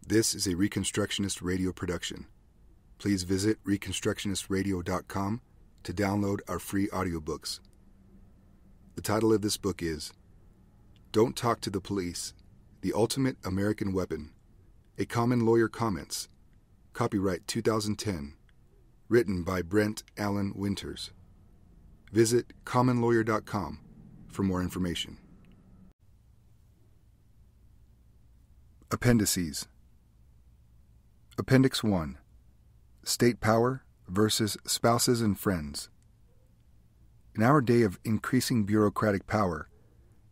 This is a Reconstructionist Radio production. Please visit reconstructionistradio.com to download our free audiobooks. The title of this book is Don't Talk to the Police, The Ultimate American Weapon. A Common Lawyer Comments. Copyright 2010. Written by Brent Allen Winters. Visit commonlawyer.com for more information. Appendices. Appendix 1. State Power versus Spouses and Friends. In our day of increasing bureaucratic power,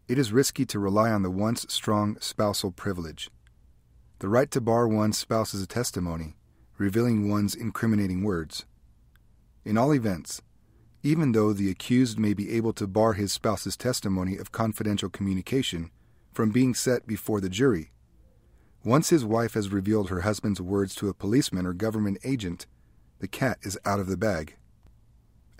it is risky to rely on the once strong spousal privilege. The right to bar one's spouse's testimony, revealing one's incriminating words. In all events, even though the accused may be able to bar his spouse's testimony of confidential communication from being set before the jury, once his wife has revealed her husband's words to a policeman or government agent, the cat is out of the bag.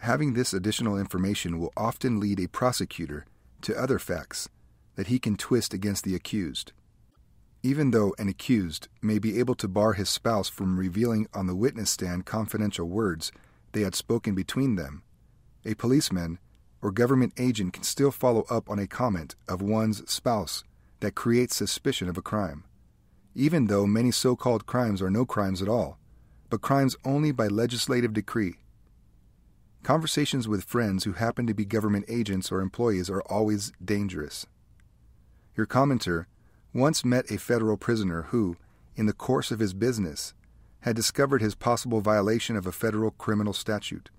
Having this additional information will often lead a prosecutor to other facts that he can twist against the accused. Even though an accused may be able to bar his spouse from revealing on the witness stand confidential words they had spoken between them, a policeman or government agent can still follow up on a comment of one's spouse that creates suspicion of a crime. Even though many so-called crimes are no crimes at all, but crimes only by legislative decree. Conversations with friends who happen to be government agents or employees are always dangerous. Your commenter once met a federal prisoner who, in the course of his business, had discovered his possible violation of a federal criminal statute.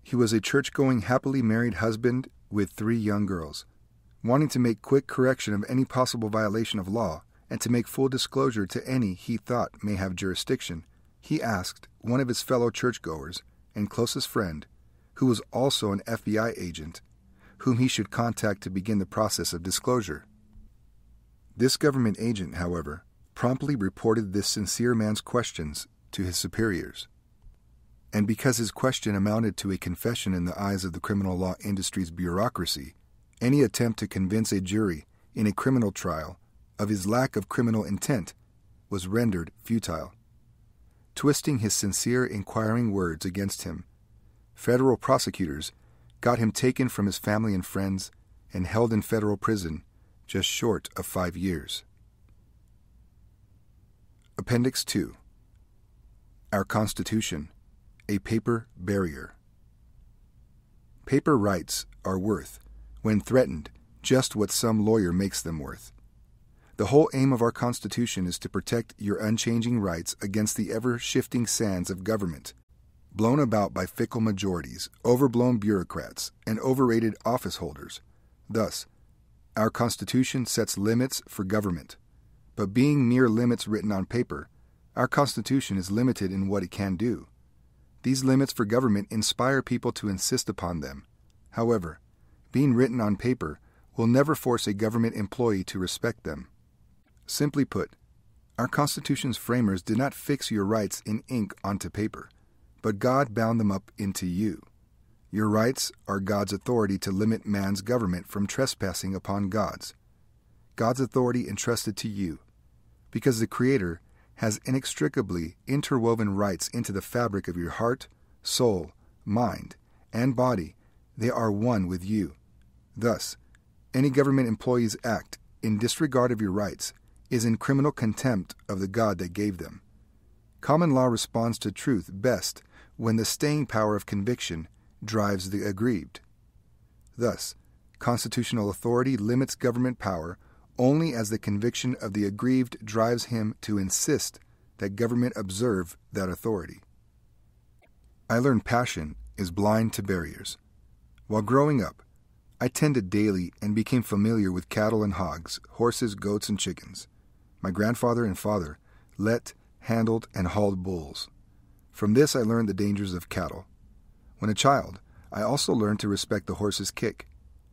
He was a church-going, happily married husband with 3 young girls. Wanting to make quick correction of any possible violation of law, and to make full disclosure to any he thought may have jurisdiction, he asked one of his fellow churchgoers and closest friend, who was also an FBI agent, whom he should contact to begin the process of disclosure. This government agent, however, promptly reported this sincere man's questions to his superiors. And because his question amounted to a confession in the eyes of the criminal law industry's bureaucracy, any attempt to convince a jury in a criminal trial of his lack of criminal intent was rendered futile. Twisting his sincere inquiring words against him, federal prosecutors got him taken from his family and friends and held in federal prison just short of 5 years. Appendix 2. Our Constitution, a Paper Barrier. Paper rights are worth, when threatened, just what some lawyer makes them worth. The whole aim of our Constitution is to protect your unchanging rights against the ever-shifting sands of government, blown about by fickle majorities, overblown bureaucrats, and overrated office holders. Thus, our Constitution sets limits for government. But being mere limits written on paper, our Constitution is limited in what it can do. These limits for government inspire people to insist upon them. However, being written on paper will never force a government employee to respect them. Simply put, our Constitution's framers did not fix your rights in ink onto paper, but God bound them up into you. Your rights are God's authority to limit man's government from trespassing upon God's. God's authority entrusted to you, because the Creator has inextricably interwoven rights into the fabric of your heart, soul, mind, and body. They are one with you. Thus, any government employee's act in disregard of your rights is in criminal contempt of the God that gave them. Common law responds to truth best when the staying power of conviction drives the aggrieved. Thus, constitutional authority limits government power only as the conviction of the aggrieved drives him to insist that government observe that authority. I learned passion is blind to barriers. While growing up, I tended daily and became familiar with cattle and hogs, horses, goats, and chickens. My grandfather and father let, handled, and hauled bulls. From this I learned the dangers of cattle. When a child, I also learned to respect the horse's kick,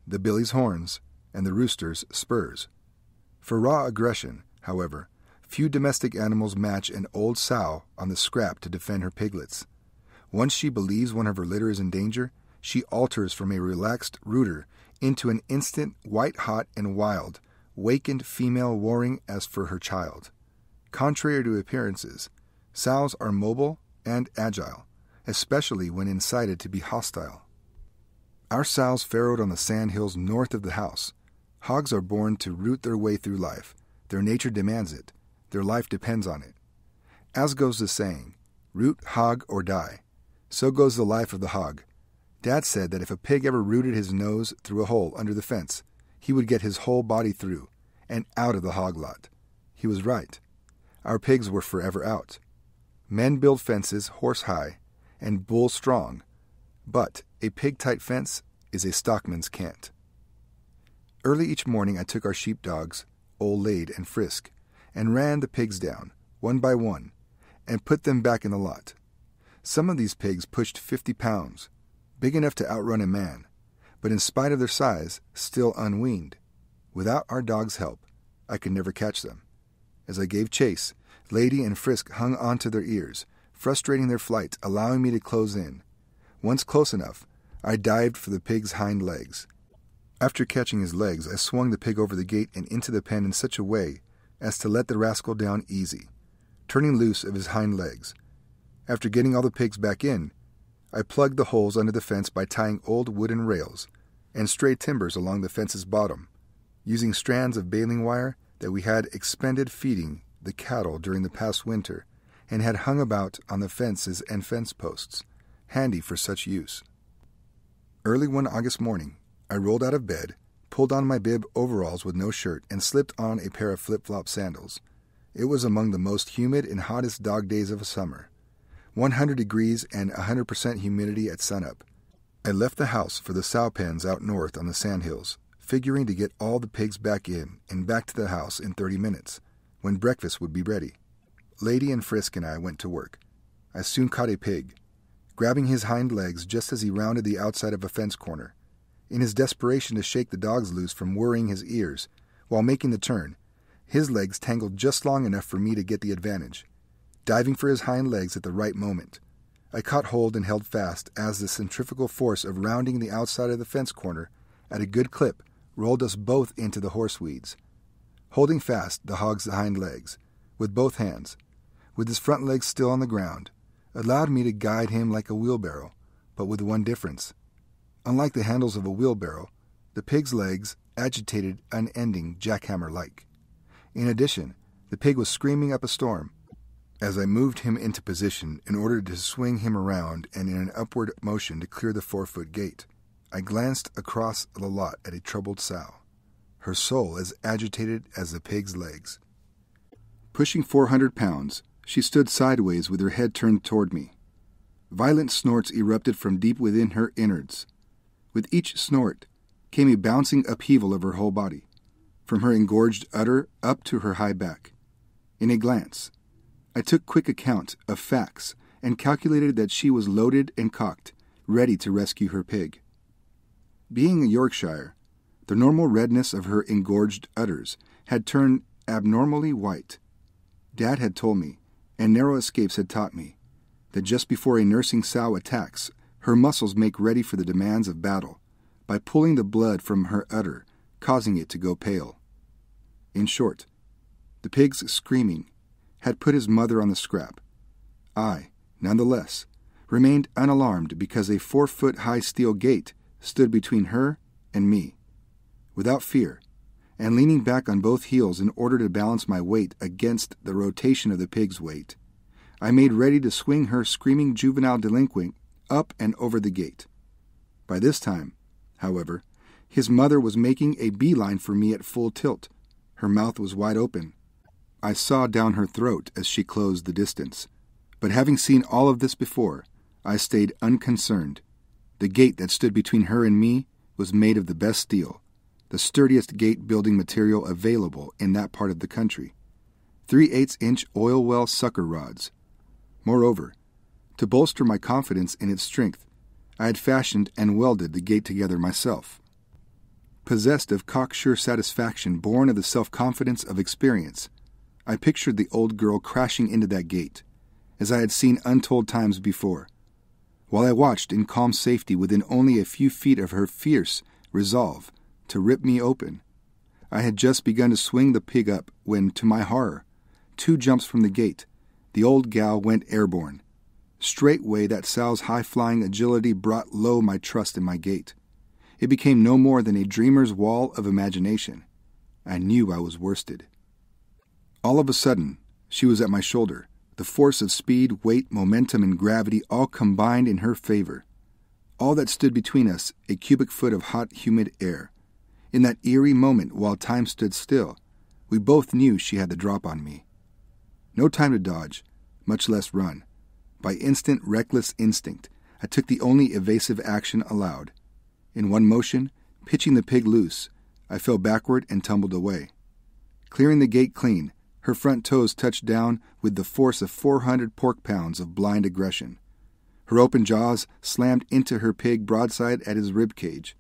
the billy's horns, and the rooster's spurs. For raw aggression, however, few domestic animals match an old sow on the scrap to defend her piglets. Once she believes one of her litter is in danger, she alters from a relaxed rooter into an instant white-hot and wild, wakened female warring as for her child. Contrary to appearances, sows are mobile and agile, especially when incited to be hostile. Our sows farrowed on the sand hills north of the house. Hogs are born to root their way through life. Their nature demands it. Their life depends on it. As goes the saying, root, hog, or die. So goes the life of the hog. Dad said that if a pig ever rooted his nose through a hole under the fence, he would get his whole body through and out of the hog lot. He was right. Our pigs were forever out. Men build fences horse-high and bull-strong, but a pig-tight fence is a stockman's cant. Early each morning I took our sheepdogs, Old Lade and Frisk, and ran the pigs down, one by one, and put them back in the lot. Some of these pigs pushed 50 pounds, big enough to outrun a man, but in spite of their size, still unweaned. Without our dogs' help, I could never catch them. As I gave chase, Lady and Frisk hung onto their ears, frustrating their flight, allowing me to close in. Once close enough, I dived for the pig's hind legs. After catching his legs, I swung the pig over the gate and into the pen in such a way as to let the rascal down easy, turning loose of his hind legs. After getting all the pigs back in, I plugged the holes under the fence by tying old wooden rails and stray timbers along the fence's bottom, using strands of baling wire that we had expended feeding the cattle during the past winter and had hung about on the fences and fence posts, handy for such use. Early one August morning, I rolled out of bed, pulled on my bib overalls with no shirt, and slipped on a pair of flip-flop sandals. It was among the most humid and hottest dog days of a summer, 100 degrees and 100% humidity at sunup. I left the house for the sow pens out north on the sandhills, figuring to get all the pigs back in and back to the house in 30 minutes, when breakfast would be ready. Lady and Frisk and I went to work. I soon caught a pig, grabbing his hind legs just as he rounded the outside of a fence corner. In his desperation to shake the dogs loose from worrying his ears, while making the turn, his legs tangled just long enough for me to get the advantage. Diving for his hind legs at the right moment, I caught hold and held fast as the centrifugal force of rounding the outside of the fence corner at a good clip rolled us both into the horseweeds. Holding fast the hog's hind legs, with both hands, with his front legs still on the ground, allowed me to guide him like a wheelbarrow, but with one difference. Unlike the handles of a wheelbarrow, the pig's legs agitated unending jackhammer-like. In addition, the pig was screaming up a storm. As I moved him into position in order to swing him around and in an upward motion to clear the 4-foot gate, I glanced across the lot at a troubled sow, her soul as agitated as the pig's legs. Pushing 400 pounds, she stood sideways with her head turned toward me. Violent snorts erupted from deep within her innards. With each snort came a bouncing upheaval of her whole body, from her engorged udder up to her high back. In a glance, I took quick account of facts and calculated that she was loaded and cocked, ready to rescue her pig. Being a Yorkshire, the normal redness of her engorged udders had turned abnormally white. Dad had told me, and narrow escapes had taught me, that just before a nursing sow attacks, her muscles make ready for the demands of battle by pulling the blood from her udder, causing it to go pale. In short, the pig's screaming had put his mother on the scrap. I, nonetheless, remained unalarmed because a 4-foot-high steel gate stood between her and me. Without fear, and leaning back on both heels in order to balance my weight against the rotation of the pig's weight, I made ready to swing her screaming juvenile delinquent up and over the gate. By this time, however, his mother was making a beeline for me at full tilt. Her mouth was wide open. I saw down her throat as she closed the distance. But having seen all of this before, I stayed unconcerned. The gate that stood between her and me was made of the best steel, the sturdiest gate-building material available in that part of the country. 3/8-inch oil well sucker rods. Moreover, to bolster my confidence in its strength, I had fashioned and welded the gate together myself. Possessed of cocksure satisfaction born of the self-confidence of experience, I pictured the old girl crashing into that gate, as I had seen untold times before, while I watched in calm safety within only a few feet of her fierce resolve to rip me open. I had just begun to swing the pig up when, to my horror, 2 jumps from the gate, the old gal went airborne. Straightway that sow's high-flying agility brought low my trust in my gait. It became no more than a dreamer's wall of imagination. I knew I was worsted. All of a sudden, she was at my shoulder, the force of speed, weight, momentum, and gravity all combined in her favor. All that stood between us, a cubic foot of hot, humid air. In that eerie moment, while time stood still, we both knew she had the drop on me. No time to dodge, much less run. By instant, reckless instinct, I took the only evasive action allowed. In one motion, pitching the pig loose, I fell backward and tumbled away. Clearing the gate clean, her front toes touched down with the force of 400 pork pounds of blind aggression. Her open jaws slammed into her pig broadside at his rib cage.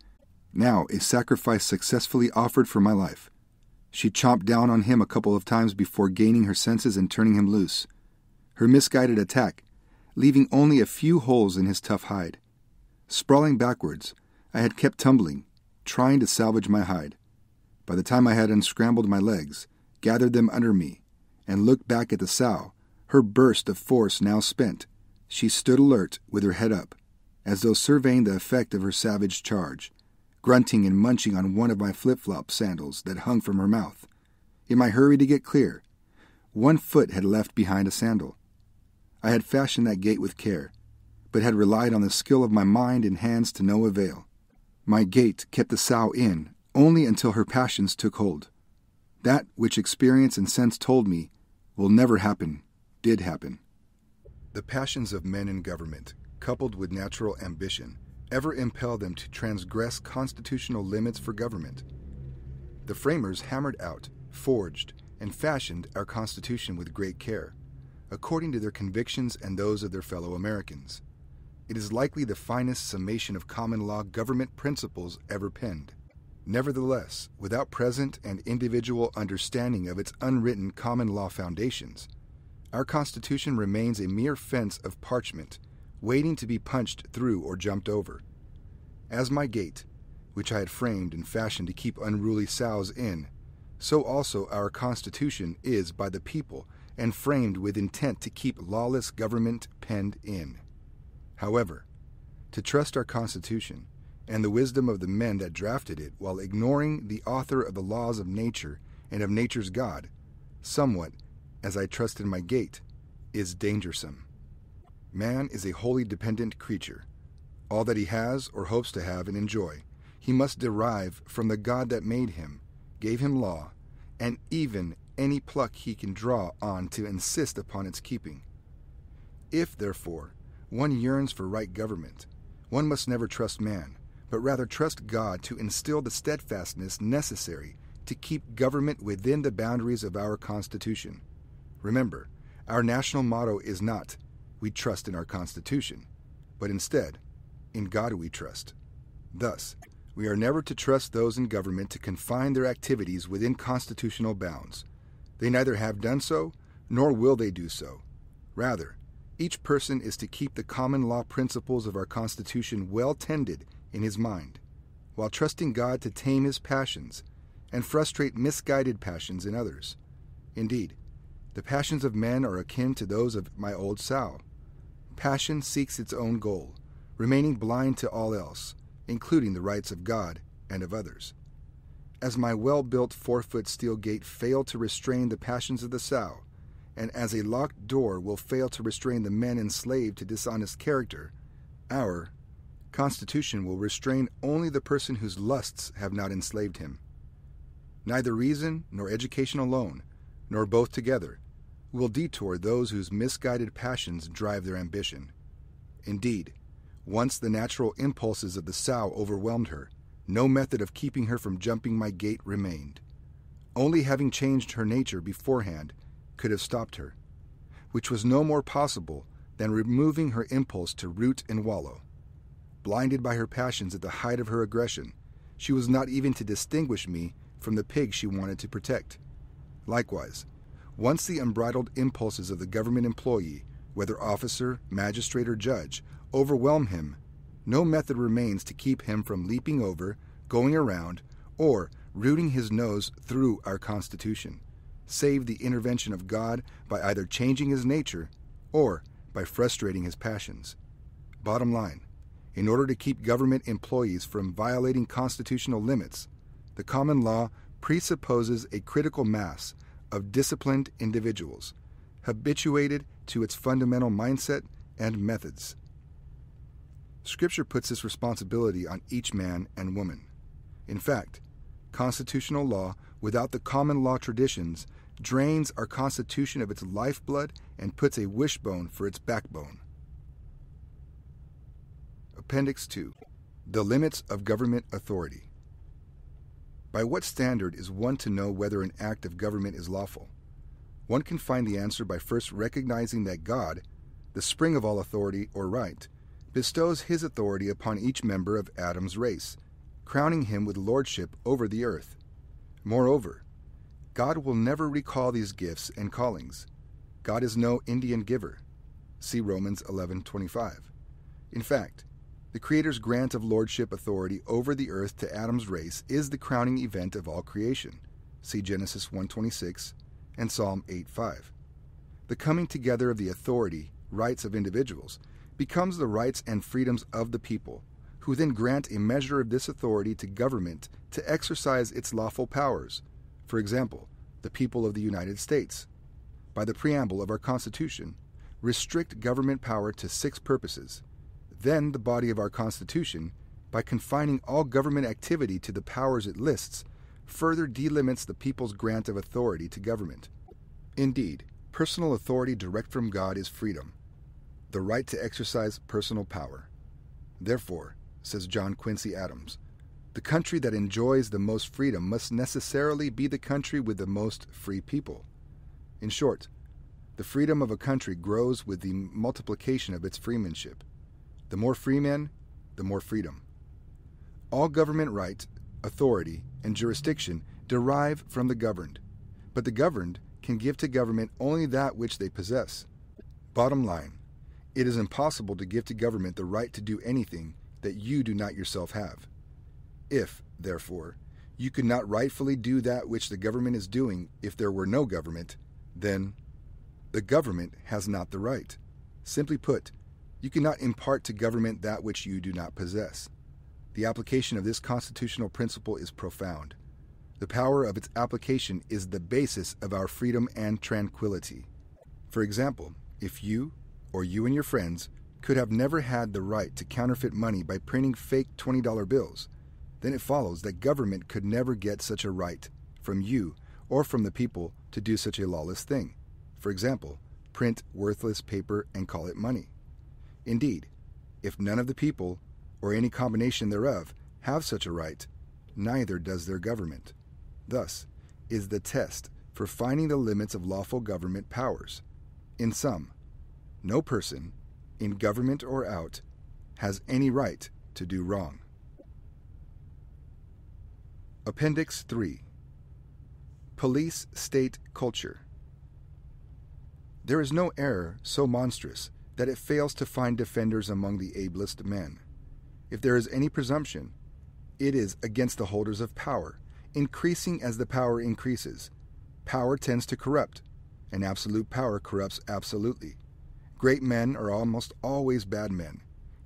Now a sacrifice successfully offered for my life. She chomped down on him a couple of times before gaining her senses and turning him loose. Her misguided attack, leaving only a few holes in his tough hide. Sprawling backwards, I had kept tumbling, trying to salvage my hide. By the time I had unscrambled my legs, gathered them under me, and looked back at the sow, her burst of force now spent, she stood alert with her head up, as though surveying the effect of her savage charge, grunting and munching on one of my flip-flop sandals that hung from her mouth. In my hurry to get clear, one foot had left behind a sandal. I had fashioned that gait with care, but had relied on the skill of my mind and hands to no avail. My gait kept the sow in only until her passions took hold. That which experience and sense told me will never happen, did happen. The passions of men in government, coupled with natural ambition, ever impel them to transgress constitutional limits for government. The framers hammered out, forged, and fashioned our Constitution with great care, according to their convictions and those of their fellow Americans. It is likely the finest summation of common law government principles ever penned. Nevertheless, without present and individual understanding of its unwritten common law foundations, our Constitution remains a mere fence of parchment, waiting to be punched through or jumped over. As my gate, which I had framed and fashioned to keep unruly sows in, so also our Constitution is by the people and framed with intent to keep lawless government penned in. However, to trust our Constitution and the wisdom of the men that drafted it while ignoring the author of the laws of nature and of nature's God, somewhat, as I trust in my gate, is dangersome. Man is a wholly dependent creature. All that he has or hopes to have and enjoy, he must derive from the God that made him, gave him law, and even any pluck he can draw on to insist upon its keeping. If, therefore, one yearns for right government, one must never trust man, but rather trust God to instill the steadfastness necessary to keep government within the boundaries of our Constitution. Remember, our national motto is not, "We trust in our Constitution," but instead, "In God we trust." Thus, we are never to trust those in government to confine their activities within constitutional bounds. They neither have done so, nor will they do so. Rather, each person is to keep the common law principles of our Constitution well tended in his mind, while trusting God to tame his passions and frustrate misguided passions in others. Indeed, the passions of men are akin to those of my old sow. Passion seeks its own goal, remaining blind to all else, including the rights of God and of others. As my well-built 4-foot steel gate failed to restrain the passions of the sow, and as a locked door will fail to restrain the men enslaved to dishonest character, our Constitution will restrain only the person whose lusts have not enslaved him. Neither reason nor education alone, nor both together, will detour those whose misguided passions drive their ambition. Indeed, once the natural impulses of the sow overwhelmed her, no method of keeping her from jumping my gate remained. Only having changed her nature beforehand could have stopped her, which was no more possible than removing her impulse to root and wallow. Blinded by her passions at the height of her aggression, she was not even to distinguish me from the pig she wanted to protect. Likewise, once the unbridled impulses of the government employee, whether officer, magistrate, or judge, overwhelm him, no method remains to keep him from leaping over, going around, or rooting his nose through our Constitution, save the intervention of God by either changing his nature or by frustrating his passions. Bottom line, in order to keep government employees from violating constitutional limits, the common law presupposes a critical mass of disciplined individuals, habituated to its fundamental mindset and methods. Scripture puts this responsibility on each man and woman. In fact, constitutional law without the common law traditions drains our Constitution of its lifeblood and puts a wishbone for its backbone. Appendix 2. The limits of government authority. By what standard is one to know whether an act of government is lawful? One can find the answer by first recognizing that God, the spring of all authority or right, bestows his authority upon each member of Adam's race, crowning him with lordship over the earth. Moreover, God will never recall these gifts and callings. God is no Indian giver. See Romans 11:25. In fact, the Creator's grant of lordship authority over the earth to Adam's race is the crowning event of all creation. See Genesis 1:26 and Psalm 8:5. The coming together of the authority, rights of individuals, becomes the rights and freedoms of the people, who then grant a measure of this authority to government to exercise its lawful powers. For example, the people of the United States, by the preamble of our Constitution, restrict government power to 6 purposes. Then the body of our Constitution, by confining all government activity to the powers it lists, further delimits the people's grant of authority to government. Indeed, personal authority direct from God is freedom, the right to exercise personal power. Therefore, says John Quincy Adams, the country that enjoys the most freedom must necessarily be the country with the most free people. In short, the freedom of a country grows with the multiplication of its freemanship. The more free men, the more freedom. All government right, authority, and jurisdiction derive from the governed, but the governed can give to government only that which they possess. Bottom line, it is impossible to give to government the right to do anything that you do not yourself have. If, therefore, you could not rightfully do that which the government is doing if there were no government, then the government has not the right. Simply put, you cannot impart to government that which you do not possess. The application of this constitutional principle is profound. The power of its application is the basis of our freedom and tranquility. For example, if you, or you and your friends, could have never had the right to counterfeit money by printing fake $20 bills, then it follows that government could never get such a right from you or from the people to do such a lawless thing. For example, print worthless paper and call it money. Indeed, if none of the people, or any combination thereof, have such a right, neither does their government. Thus is the test for finding the limits of lawful government powers. In sum, no person, in government or out, has any right to do wrong. Appendix 3. Police State Culture. There is no error so monstrous that it fails to find defenders among the ablest men. If there is any presumption, it is against the holders of power, increasing as the power increases. Power tends to corrupt, and absolute power corrupts absolutely. Great men are almost always bad men,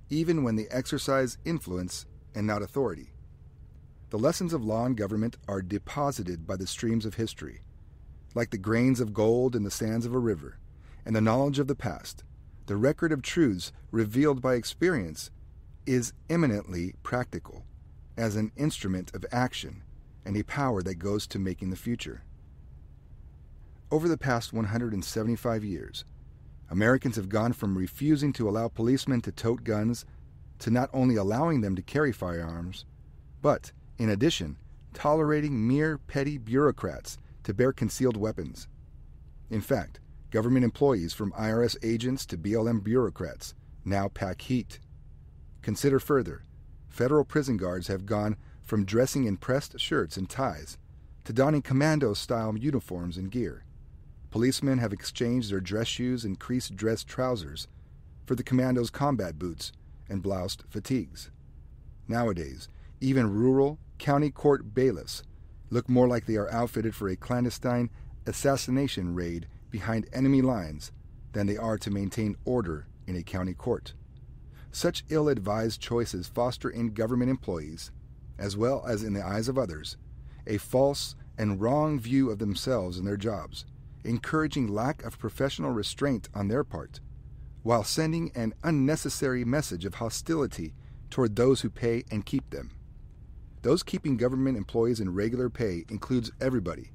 even when they exercise influence and not authority. The lessons of law and government are deposited by the streams of history, like the grains of gold in the sands of a river, and the knowledge of the past. The record of truths revealed by experience is eminently practical, as an instrument of action and a power that goes to making the future. Over the past 175 years, Americans have gone from refusing to allow policemen to tote guns to not only allowing them to carry firearms, but, in addition, tolerating mere petty bureaucrats to bear concealed weapons. In fact, government employees from IRS agents to BLM bureaucrats now pack heat. Consider further, federal prison guards have gone from dressing in pressed shirts and ties to donning commando-style uniforms and gear. Policemen have exchanged their dress shoes and creased dress trousers for the commandos' combat boots and bloused fatigues. Nowadays, even rural county court bailiffs look more like they are outfitted for a clandestine assassination raid behind enemy lines than they are to maintain order in a county court. Such ill-advised choices foster in government employees, as well as in the eyes of others, a false and wrong view of themselves and their jobs, encouraging lack of professional restraint on their part, while sending an unnecessary message of hostility toward those who pay and keep them. Those keeping government employees in regular pay includes everybody.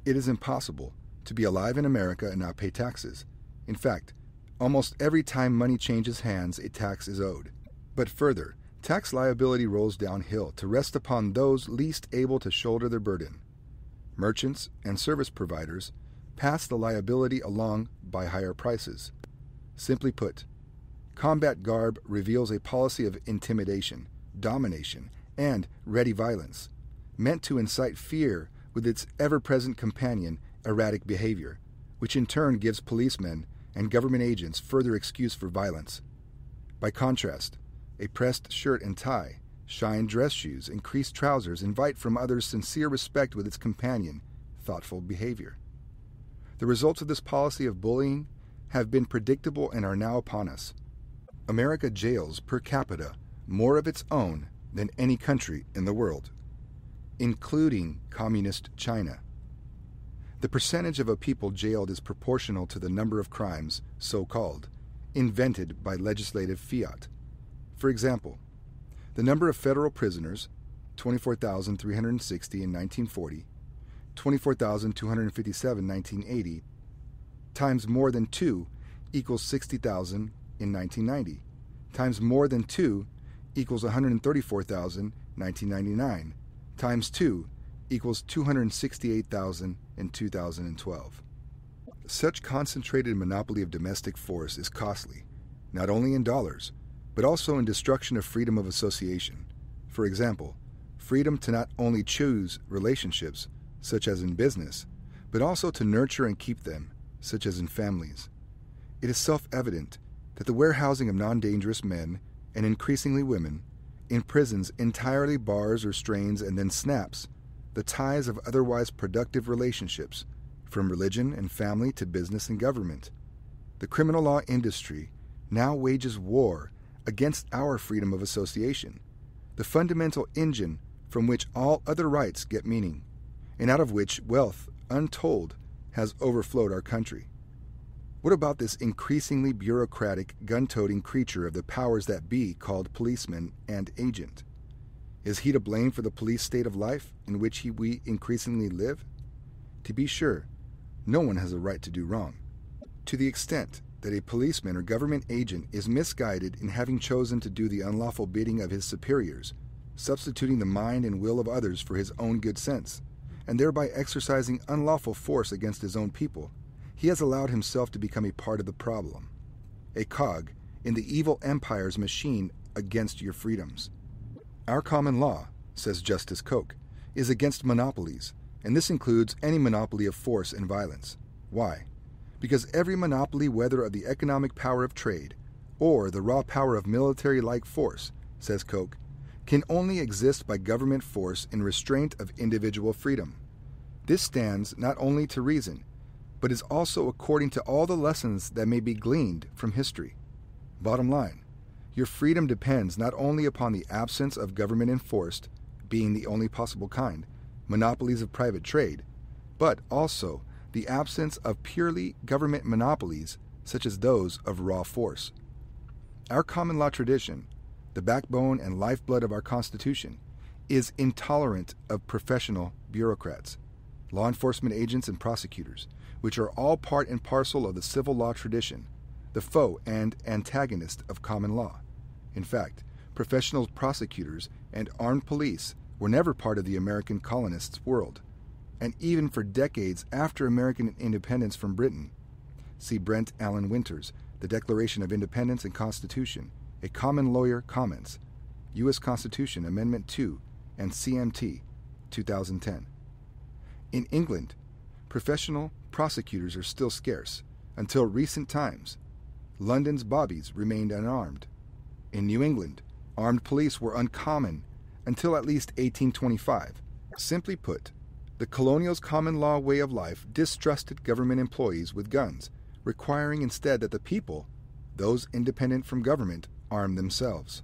It is impossible to be alive in America and not pay taxes. In fact, almost every time money changes hands, a tax is owed. But further, tax liability rolls downhill to rest upon those least able to shoulder the burden. Merchants and service providers pass the liability along by higher prices. Simply put, combat garb reveals a policy of intimidation, domination, and ready violence, meant to incite fear with its ever-present companion, erratic behavior, which in turn gives policemen and government agents further excuse for violence. By contrast, a pressed shirt and tie, shined dress shoes, and creased trousers invite from others sincere respect with its companion, thoughtful behavior. The results of this policy of bullying have been predictable and are now upon us. America jails per capita more of its own than any country in the world, including communist China. The percentage of a people jailed is proportional to the number of crimes, so-called, invented by legislative fiat. For example, the number of federal prisoners, 24,360 in 1940, 24,257 in 1980, times more than 2 equals 60,000 in 1990, times more than 2 equals 134,000 in 1999, times 2 equals 268,000 in 2012. Such concentrated monopoly of domestic force is costly, not only in dollars, but also in destruction of freedom of association. For example, freedom to not only choose relationships, such as in business, but also to nurture and keep them, such as in families. It is self-evident that the warehousing of non-dangerous men, and increasingly women, in prisons entirely bars or strains and then snaps the ties of otherwise productive relationships, from religion and family to business and government. The criminal law industry now wages war against our freedom of association, the fundamental engine from which all other rights get meaning, and out of which wealth untold has overflowed our country. What about this increasingly bureaucratic, gun-toting creature of the powers that be called policeman and agent? Is he to blame for the police state of life in which we increasingly live? To be sure, no one has a right to do wrong. To the extent that a policeman or government agent is misguided in having chosen to do the unlawful bidding of his superiors, substituting the mind and will of others for his own good sense, and thereby exercising unlawful force against his own people, he has allowed himself to become a part of the problem, a cog in the evil empire's machine against your freedoms. Our common law, says Justice Koch, is against monopolies, and this includes any monopoly of force and violence. Why? Because every monopoly, whether of the economic power of trade or the raw power of military-like force, says Koch, can only exist by government force in restraint of individual freedom. This stands not only to reason, but is also according to all the lessons that may be gleaned from history. Bottom line, your freedom depends not only upon the absence of government enforced, being the only possible kind, monopolies of private trade, but also the absence of purely government monopolies such as those of raw force. Our common law tradition, the backbone and lifeblood of our Constitution, is intolerant of professional bureaucrats, law enforcement agents and prosecutors, which are all part and parcel of the civil law tradition, the foe and antagonist of common law. In fact, professional prosecutors and armed police were never part of the American colonists' world, and even for decades after American independence from Britain. See Brent Allen Winters, The Declaration of Independence and Constitution, A Common Lawyer Comments, U.S. Constitution Amendment 2, and CMT, 2010. In England, professional prosecutors are still scarce. Until recent times, London's bobbies remained unarmed. In New England, armed police were uncommon until at least 1825. Simply put, The colonials' common law way of life distrusted government employees with guns, requiring instead that the people, those independent from government, arm themselves.